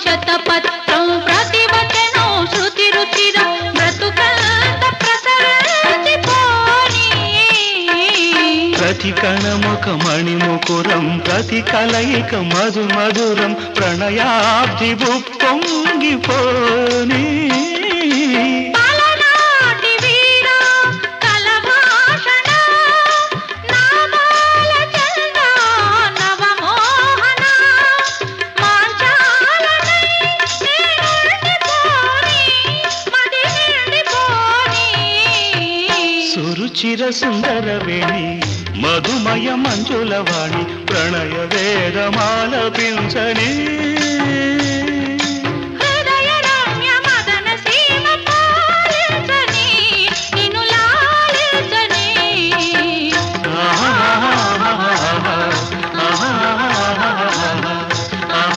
శతపత్రం ప్రతివచనం శృతి రుచిరం బ్రతుకంత ప్రసరించిపోని ప్రతి కణముక మణిముకురం ప్రతి కలయిక మధు మధురం ప్రణయాబ్ది పొంగిపోని సురుచిర సుందరవేణి మధుమయ మంజులవాణి ప్రణయ వేదమాలపించని